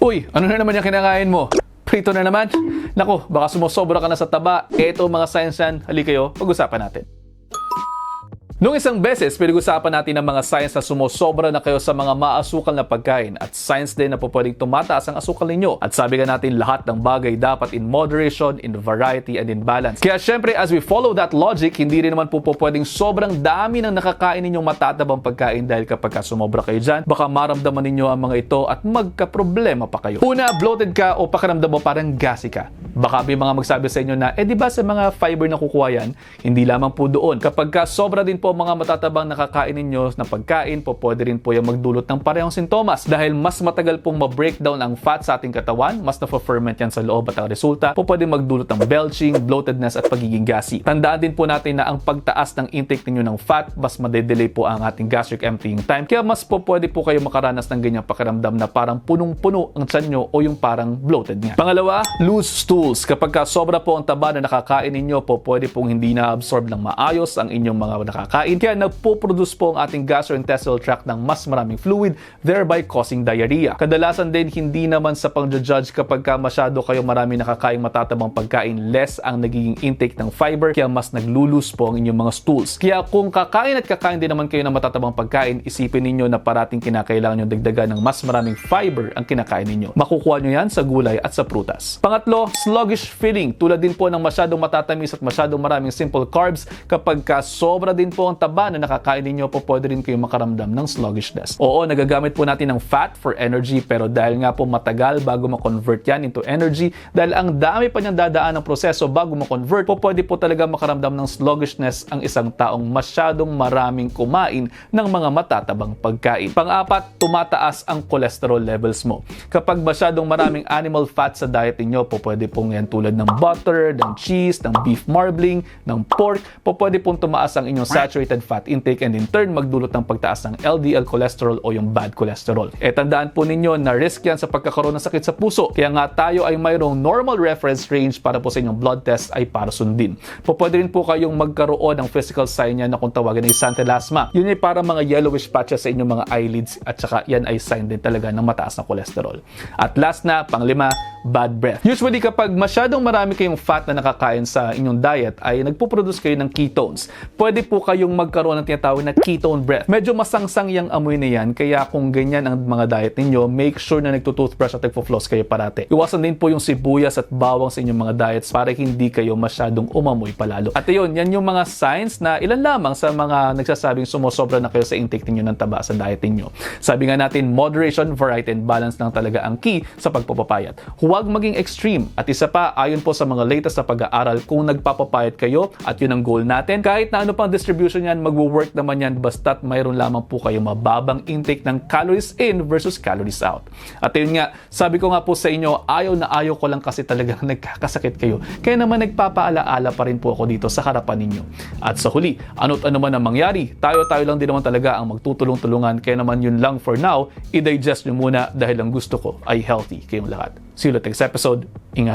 Uy, ano na naman yung kinakain mo? Prito na naman? Nako, baka sumusobra ka na sa taba. Eto mga signs yan. Halika kayo, pag-usapan natin. Noong isang beses, pinag-usapan natin ang mga signs na sumusobra na kayo sa mga maasukal na pagkain at signs din na pwedeng tumataas ang asukal ninyo. At sabi nga natin, lahat ng bagay dapat in moderation, in variety, and in balance. Kaya syempre, as we follow that logic, hindi rin naman po pwedeng sobrang dami ng nakakain ninyong matatabang pagkain dahil kapag sumobra kayo dyan, baka maramdaman ninyo ang mga ito at magka-problema pa kayo. Una, bloated ka o pakiramdam mo parang gassy ka. Baka may mga magsabi sa inyo na, di ba sa mga fiber na kukuha yan, hindi lamang po doon. Kapag sobra din po mga matatabang nakakain ninyo na pagkain po, pwede rin po yung magdulot ng parehong sintomas dahil mas matagal pong ma-breakdown ang fat sa ating katawan, mas na-ferment yan sa loob at ang resulta po pwede magdulot ng belching, bloatedness at pagiging gassy. Tandaan din po natin na ang pagtaas ng intake ninyo ng fat, mas madedelay po ang ating gastric emptying time, kaya mas po pwede po kayo makaranas ng ganyang pakiramdam na parang punong-puno ang tiyan nyo o yung parang bloated nga. Pangalawa, loose stools. Kapag sobra po ang taba na nakakain ninyo po, pwede pong hindi na-absorb ng maayos ang inyong mga nakakain. Kaya nagpo-produce po ang ating gastrointestinal tract ng mas maraming fluid, thereby causing diarrhea. Kadalasan din, hindi naman sa pang-judge kapag masyado kayo marami nakakaing matatabang pagkain, less ang nagiging intake ng fiber, kaya mas naglulus po ang inyong mga stools. Kaya kung kakain at kakain din naman kayo ng matatabang pagkain, isipin ninyo na parating kinakailangan nyo dagdagan ng mas maraming fiber ang kinakain ninyo. Makukuha nyo yan sa gulay at sa prutas. Pangatlo, sluggish feeding. Tulad din po ng masyadong matatamis at masyadong maraming simple carbs, kapag sobra din po ang taba na nakakain ninyo po, pwede rin kayo makaramdam ng sluggishness. Oo, nagagamit po natin ng fat for energy, pero dahil nga po matagal bago ma-convert yan into energy, dahil ang dami pa niyang dadaan ng proseso bago ma-convert, po pwede po talaga makaramdam ng sluggishness ang isang taong masyadong maraming kumain ng mga matatabang pagkain. Pang-apat, tumataas ang cholesterol levels mo. Kapag masyadong maraming animal fat sa diet ninyo, po pwede pong yan tulad ng butter, ng cheese, ng beef marbling, ng pork, po pwede pong tumaas ang inyong saturated fat intake and in turn magdulot ng pagtaas ng LDL cholesterol o yung bad cholesterol. Tandaan po ninyo na risk yan sa pagkakaroon ng sakit sa puso. Kaya nga tayo ay mayroong normal reference range para po sa inyong blood test ay para sundin. Pwede rin po kayong magkaroon ng physical sign yan na kung tawagin ay xanthelasma. Yun ay para mga yellowish patches sa inyong mga eyelids at saka yan ay sign din talaga ng mataas na cholesterol. At last na, panglima, bad breath. Usually kapag masyadong marami kayong fat na nakakain sa inyong diet ay nagpo-produce kayo ng ketones. Pwede po kayong magkaroon ng tinatawag na ketone breath. Medyo masangsang yung amoy na yan, kaya kung ganyan ang mga diet ninyo, make sure na nagtutoothbrush at nagpo-floss kayo parate. Iwasan din po yung sibuyas at bawang sa inyong mga diets para hindi kayo masyadong umamoy palalo. At yun, yan yung mga signs na ilan lamang sa mga nagsasabing sumusobra na kayo sa intake ninyo ng taba sa diet ninyo. Sabi nga natin, moderation, variety, and balance lang talaga ang key sa pagpapapayat. Huwag maging extreme. At isa pa, ayon po sa mga latest na pag-aaral, kung nagpapapayat kayo at yun ang goal natin, kahit na ano pang distribution yan, mag-work naman yan basta't mayroon lamang po kayo mababang intake ng calories in versus calories out. At yun nga, sabi ko nga po sa inyo, ayaw na ayaw ko lang kasi talagang nagkakasakit kayo. Kaya naman nagpapaalaala pa rin po ako dito sa harapan ninyo. At sa huli, ano't ano man ang mangyari, tayo-tayo lang din naman talaga ang magtutulong-tulungan. Kaya naman yun lang for now, i-digest nyo muna dahil ang gusto ko ay healthy kayong lahat. See you next episode. Ingat.